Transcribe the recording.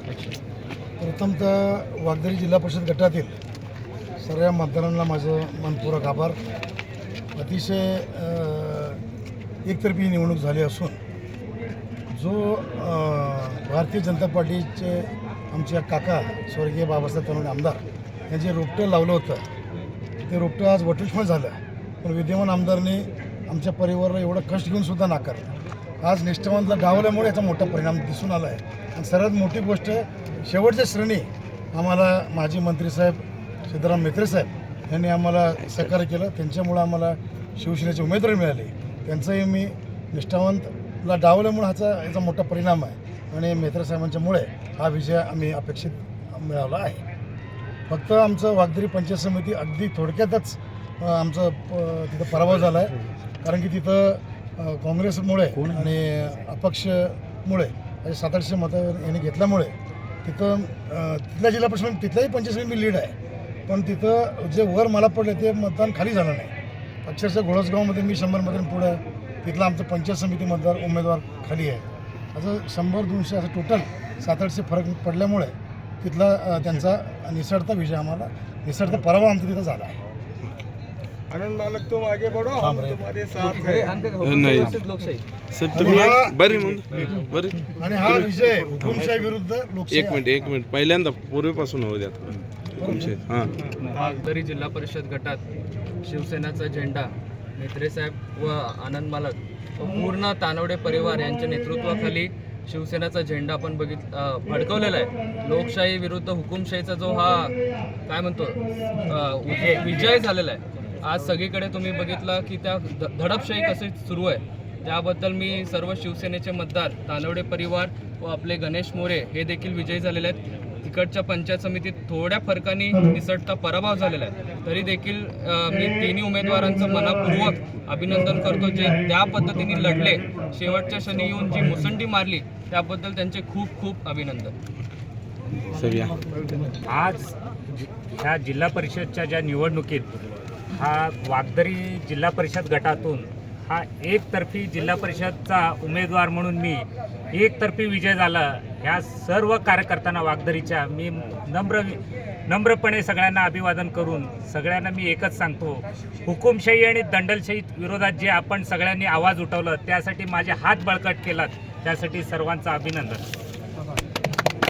प्रथमतः वागदरी जिल्हा परिषद गटातील सर्व मतदारांना माझं मनपूर्वक आभार. अतिशय एकतर्फी निवडणूक झाली असून जो भारतीय जनता पार्टीचे आमचे काका स्वर्गीय बाबासाहेब तनवडे आमदार यांचे रोपटं लावलं होतं ते रोपटं आज वटवृक्ष झालं. पण विद्यमान आमदारांनी आमच्या परिवाराला एवढं कष्ट घेऊन सुद्धा नाकारलं. आज निष्ठावंतला डावल्यामुळे याचा मोठा परिणाम दिसून आला आहे. आणि सर्वात मोठी गोष्ट शेवटच्या श्रेणी आम्हाला माजी मंत्रीसाहेब सिद्धराम म्हेत्रे साहेब यांनी आम्हाला सहकार्य केलं. त्यांच्यामुळं आम्हाला शिवसेनेचे उमेदवारी मिळाले. त्यांचाही मी निष्ठावंतला डावल्यामुळे याचा मोठा परिणाम आहे आणि म्हेत्रे साहेबांच्यामुळे हा विजय आम्ही अपेक्षित मिळाला आहे. फक्त आमचं वागदरी पंचायत समिती अगदी थोडक्यातच आमचं तिथं पराभव झाला आहे. कारण की तिथं काँग्रेसमुळे आणि अपक्षमुळे 700 मतं यांनी घेतल्यामुळे तिथं तिथल्या जिल्हा परिषद तिथल्याही पंचायत समिती लीड आहे. पण तिथं जे वर मला पडले ते मतदान खाली झालं नाही. अक्षरशः घोळसगावमध्ये मी 100 मतांनी पुढे, तिथला आमचं पंचायत समिती उमेदवार खाली आहे. असं 100-200 असं टोटल 700 फरक पडल्यामुळे तिथला त्यांचा निसरता विजय आम्हाला निसरता पराभव आमचा तिथं झाला आहे. आनंद मालक तुम आगे बढ़ो, हम तुम्हारे साथ हैं. नाही सर तुम्ही आणि हा विजय हुकुमशाही विरुद्ध लोकशाही. एक मिनिट पहिल्यांदा पूर्वीपासून होऊ द्या हुकुमशाही. हां, वागदरी जिल्हा परिषद गटात शिवसेनाचा झेंडा म्हेत्रे साहेब व आनंद मालक व पूर्ण तानवडे परिवार यांच्या नेतृत्वाखाली शिवसेनाचा झेंडा आपण फडकवलेला आहे. लोकशाही विरुद्ध हुकुमशाहीचा जो हा काय म्हणतो विजय झालेला आहे. आज सगळीकडे तुम्ही बघितलं की त्या धडपशाही कशी सुरू आहे. त्याबद्दल मी सर्व शिवसेनेचे मतदार तानवडे परिवार व आपले गणेश मोरे हे देखील विजयी झालेले आहेत. तिकडच्या पंचायत समितीत थोड्या फरकाने निसटता पराभव झालेला आहे. तरी देखील मी तिन्ही उमेदवारांचं मनापूर्वक अभिनंदन करतो. जे त्या पद्धतीने लढले, शेवटच्या क्षणी येऊन जी मुसंडी मारली त्याबद्दल त्यांचे खूप खूप अभिनंदन. आज ह्या जिल्हा परिषदच्या ज्या निवडणुकीत हा वागदरी जिल्हा परिषद गटातून हा एकतर्फी जिल्हा परिषदचा उमेदवार म्हणून मी एकतर्फी विजय झाला. ह्या सर्व कार्यकर्त्यांना वागदरीच्या मी नम्रपणे सगळ्यांना अभिवादन करून सगळ्यांना मी एकच सांगतो, हुकुमशाही आणि दंडलशाही विरोधात जे आपण सगळ्यांनी आवाज उठवलं त्यासाठी माझे हात बळकट केलात त्यासाठी सर्वांचं अभिनंदन.